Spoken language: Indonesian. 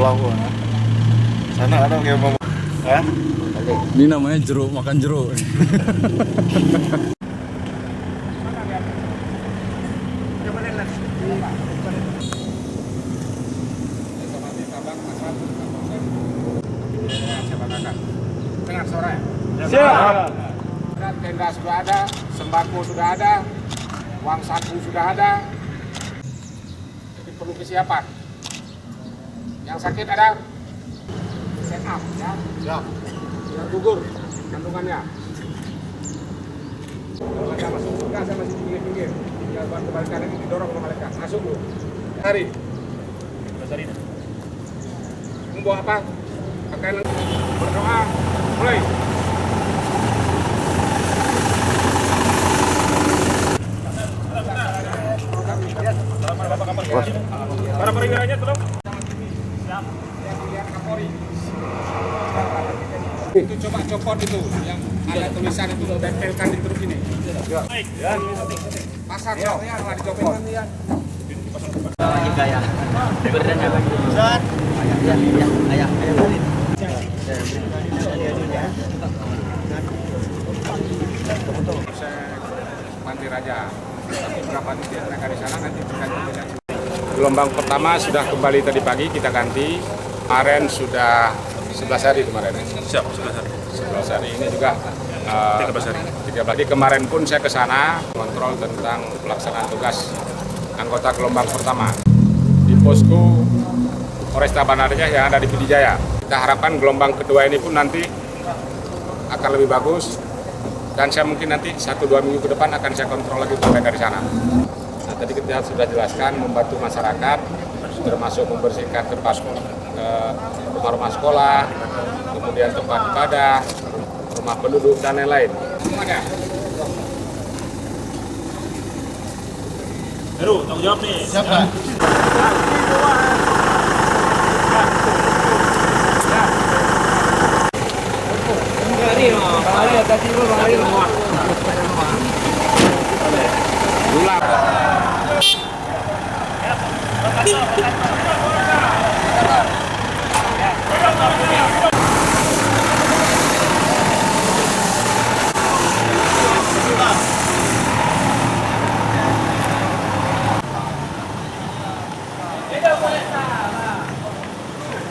pulau. Sana ada kayak mau. Hah? Ini namanya jeruk, makan jeruk. Dengar suara ya? Siap. Tenda sudah ada, sembako sudah ada, uang saku sudah ada. Jadi perlu kesiapan. Yang sakit ada set up ya. Siap. Sudah gugur kandungannya. Kalau ada masuk surga saya masih di pinggir-pinggir. Tinggal buat kebalikan ini didorong sama mereka. Masuk dulu. Hari. Membawa apa? Pakaian berdoa. Mulai. Para perwiranya tolong. Siap. Itu coba copot itu yang ada tulisan itu tempelkan di truk ini. Baik. Ya. Pasang ya, setelah dicopot. Gaya. Berdannya lagi. Zat. Ayah. Panti Raja. Tapi berapa di mereka di sana nanti diganti. Gelombang pertama sudah kembali tadi pagi kita ganti. Kemarin sudah 11 hari kemarin. Siap, 11 hari. 11 hari ini juga 13 hari. 13 hari. Kemarin pun saya ke sana kontrol tentang pelaksanaan tugas anggota gelombang pertama di posko Polresta Bandar Aceh yang ada di Pidijaya. Kita harapkan gelombang kedua ini pun nanti akan lebih bagus dan saya mungkin nanti 1-2 minggu ke depan akan saya kontrol lagi mereka di sana. Nah, tadi kita sudah jelaskan membantu masyarakat termasuk membersihkan tempat rumah-rumah sekolah, kemudian tempat ibadah, rumah penduduk dan lain-lain. Semuanya. Heru, tanggung jawab nih. Siap, Pak. Gula.